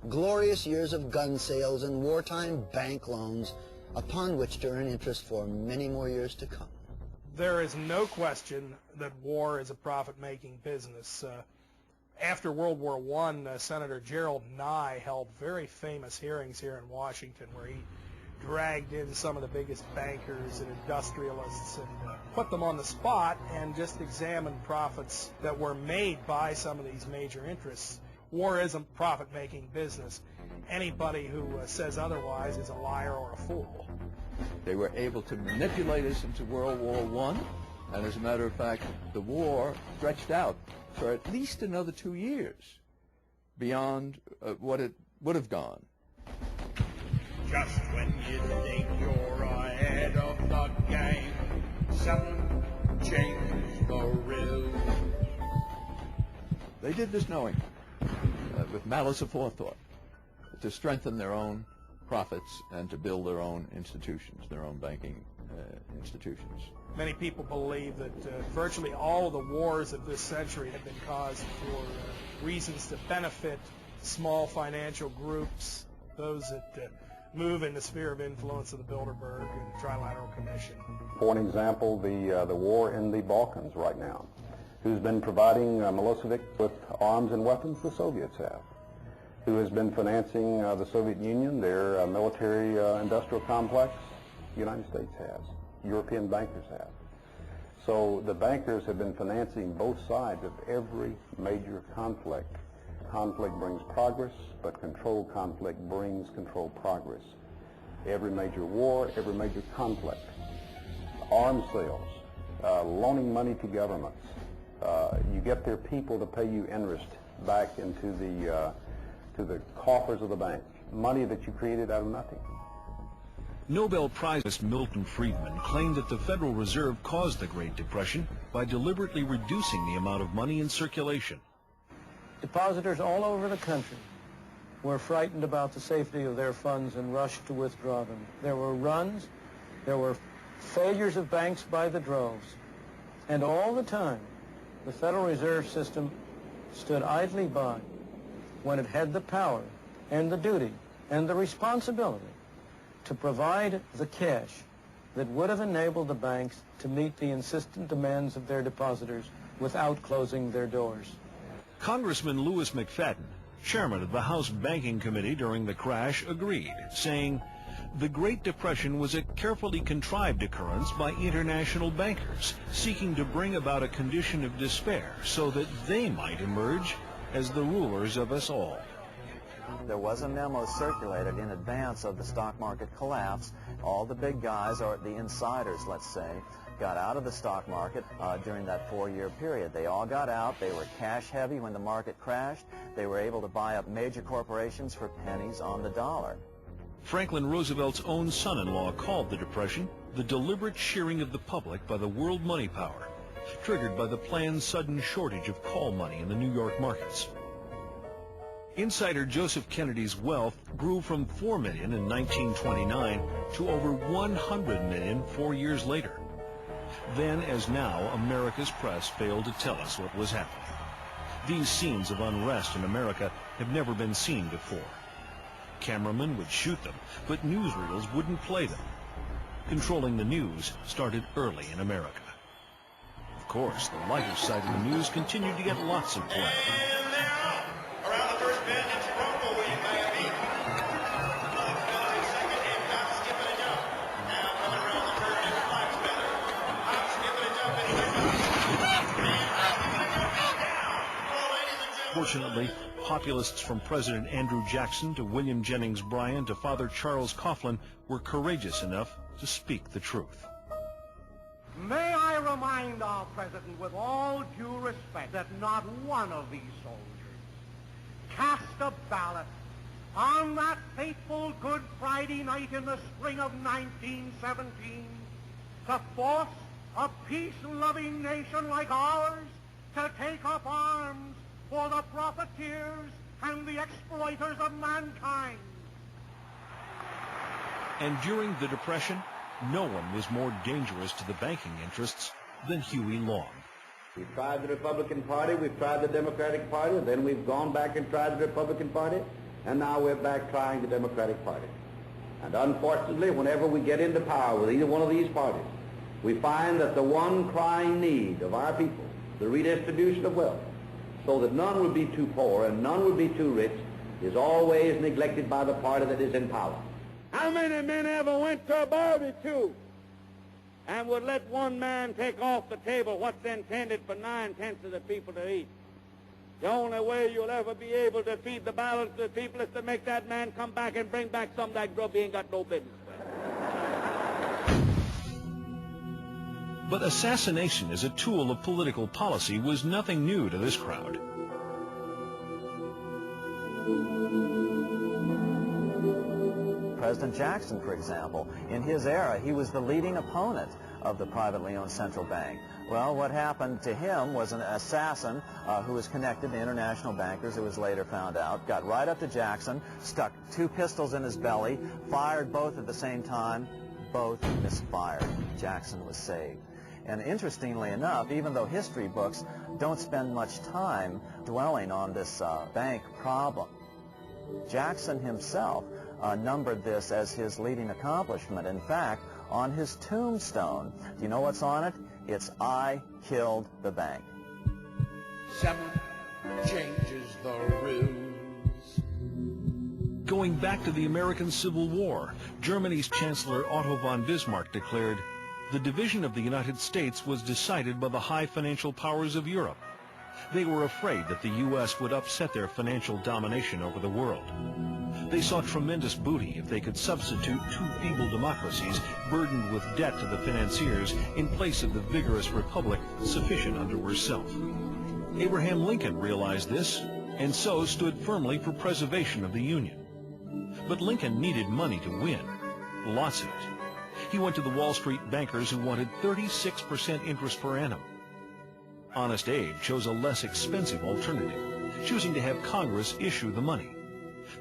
glorious years of gun sales and wartime bank loans upon which to earn interest for many more years to come. There is no question that war is a profit-making business. After World War I, Senator Gerald Nye held very famous hearings here in Washington where he dragged in some of the biggest bankers and industrialists and put them on the spot and just examined profits that were made by some of these major interests. War isn't profit-making business. Anybody who says otherwise is a liar or a fool. They were able to manipulate us into World War I, and as a matter of fact, the war stretched out for at least another 2 years beyond what it would have gone. Just when you think you're ahead of the game, something changed the rule. They did this knowing, with malice aforethought, to strengthen their own profits and to build their own institutions, their own banking institutions. Many people believe that virtually all of the wars of this century have been caused for reasons to benefit small financial groups, those that move in the sphere of influence of the Bilderberg and Trilateral Commission. For an example, the war in the Balkans right now. Who's been providing Milosevic with arms and weapons? The Soviets have. Who has been financing the Soviet Union, their military industrial complex? The United States has. European bankers have. So the bankers have been financing both sides of every major conflict. Conflict brings progress, but controlled conflict brings controlled progress. Every major war, every major conflict, arms sales, loaning money to governments. You get their people to pay you interest back into the coffers of the bank, money that you created out of nothing. Nobel Prize Milton Friedman claimed that the Federal Reserve caused the Great Depression by deliberately reducing the amount of money in circulation. Depositors all over the country were frightened about the safety of their funds and rushed to withdraw them. There were runs, there were failures of banks by the droves, and all the time the Federal Reserve System stood idly by when it had the power and the duty and the responsibility to provide the cash that would have enabled the banks to meet the insistent demands of their depositors without closing their doors. Congressman Louis McFadden, chairman of the House Banking Committee during the crash, agreed, saying, "The Great Depression was a carefully contrived occurrence by international bankers seeking to bring about a condition of despair so that they might emerge as the rulers of us all." There was a memo circulated in advance of the stock market collapse. All the big guys, or the insiders, let's say, got out of the stock market during that 4-year period. They all got out. They were cash heavy when the market crashed. They were able to buy up major corporations for pennies on the dollar. Franklin Roosevelt's own son-in-law called the Depression the deliberate shearing of the public by the world money power, triggered by the planned sudden shortage of call money in the New York markets. Insider Joseph Kennedy's wealth grew from $4 million in 1929 to over $100 million 4 years later. Then, as now, America's press failed to tell us what was happening. These scenes of unrest in America have never been seen before. Cameramen would shoot them, but newsreels wouldn't play them. Controlling the news started early in America. Of course, the lighter side of the news continued to get lots of play. And they're out. Around the first bend in Toronto, William Miami. Second in, now skipping it up. Now coming around the turn in Flax Feather. Out skipping it up in second. Fortunately, populists from President Andrew Jackson to William Jennings Bryan to Father Charles Coughlin were courageous enough to speak the truth. May I remind our President with all due respect that not one of these soldiers cast a ballot on that fateful Good Friday night in the spring of 1917 to force a peace-loving nation like ours to take up arms for the profiteers and the exploiters of mankind. And during the Depression, no one was more dangerous to the banking interests than Huey Long. We've tried the Republican Party, we've tried the Democratic Party, then we've gone back and tried the Republican Party, and now we're back trying the Democratic Party. And unfortunately, whenever we get into power with either one of these parties, we find that the one crying need of our people, the redistribution of wealth, so that none would be too poor and none would be too rich, is always neglected by the party that is in power. How many men ever went to a barbecue and would let one man take off the table what's intended for 9/10 of the people to eat? The only way you'll ever be able to feed the balance of the people is to make that man come back and bring back some of that grub he ain't got no business with. But assassination as a tool of political policy was nothing new to this crowd. President Jackson, for example, in his era, he was the leading opponent of the privately owned central bank. Well, what happened to him was an assassin who was connected to international bankers, it was later found out, got right up to Jackson, stuck 2 pistols in his belly, fired both at the same time, both misfired. Jackson was saved. And interestingly enough, even though history books don't spend much time dwelling on this bank problem, Jackson himself numbered this as his leading accomplishment. In fact, on his tombstone, do you know what's on it? It's, "I killed the bank." Someone changes the rules. Going back to the American Civil War, Germany's Chancellor Otto von Bismarck declared, "The division of the United States was decided by the high financial powers of Europe." They were afraid that the U.S. would upset their financial domination over the world. They saw tremendous booty if they could substitute 2 feeble democracies burdened with debt to the financiers in place of the vigorous republic sufficient unto herself. Abraham Lincoln realized this, and so stood firmly for preservation of the Union. But Lincoln needed money to win, lots of it. He went to the Wall Street bankers who wanted 36% interest per annum. Honest Abe chose a less expensive alternative, choosing to have Congress issue the money.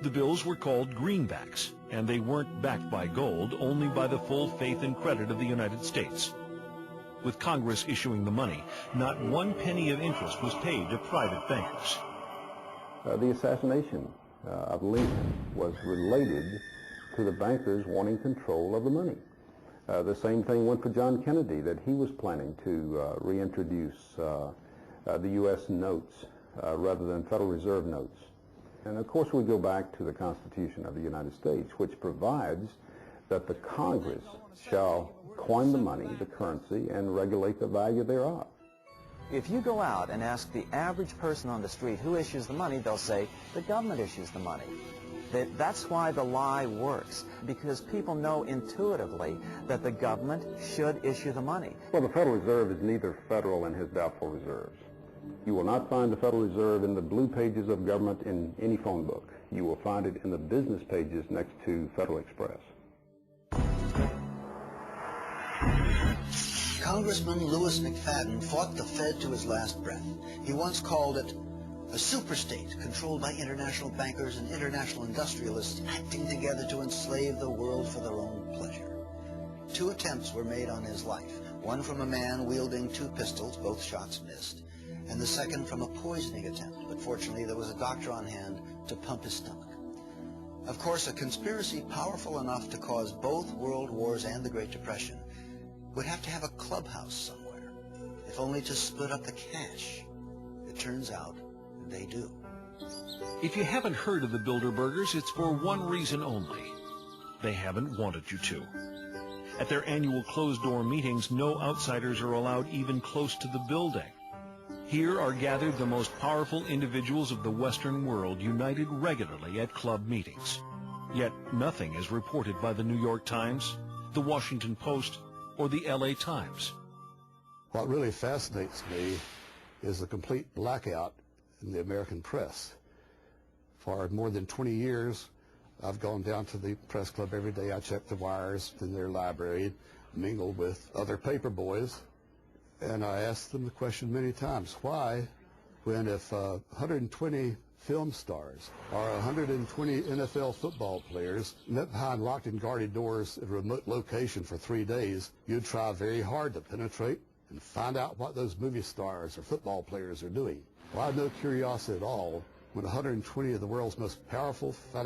The bills were called greenbacks, and they weren't backed by gold, only by the full faith and credit of the United States. With Congress issuing the money, not 1 penny of interest was paid to private bankers. The assassination of Lincoln was related to the bankers wanting control of the money. The same thing went for John Kennedy, that he was planning to reintroduce the U.S. notes rather than Federal Reserve notes. And of course we go back to the Constitution of the United States, which provides that the Congress shall coin the money, the currency, and regulate the value thereof. If you go out and ask the average person on the street who issues the money, they'll say the government issues the money. That's why the lie works, because people know intuitively that the government should issue the money. Well, the Federal Reserve is neither federal and has doubtful reserves. You will not find the Federal Reserve in the blue pages of government in any phone book. You will find it in the business pages next to Federal Express. Congressman Louis McFadden fought the Fed to his last breath. He once called it a superstate controlled by international bankers and international industrialists acting together to enslave the world for their own pleasure. 2 attempts were made on his life, one from a man wielding 2 pistols, both shots missed, and the second from a poisoning attempt, but fortunately there was a doctor on hand to pump his stomach. Of course, a conspiracy powerful enough to cause both world wars and the Great Depression would have to have a clubhouse somewhere, if only to split up the cash. It turns out they do. If you haven't heard of the Bilderbergers, it's for one reason only. They haven't wanted you to. At their annual closed-door meetings, no outsiders are allowed even close to the building. Here are gathered the most powerful individuals of the Western world, united regularly at club meetings. Yet nothing is reported by the New York Times, the Washington Post, or the LA Times. What really fascinates me is the complete blackout in the American press. For more than 20 years, I've gone down to the press club every day. I check the wires in their library, mingle with other paper boys, and I asked them the question many times, why, when if 120 film stars or 120 NFL football players met behind locked and guarded doors at a remote location for 3 days, you'd try very hard to penetrate and find out what those movie stars or football players are doing? Well, I had no curiosity at all when 120 of the world's most powerful financial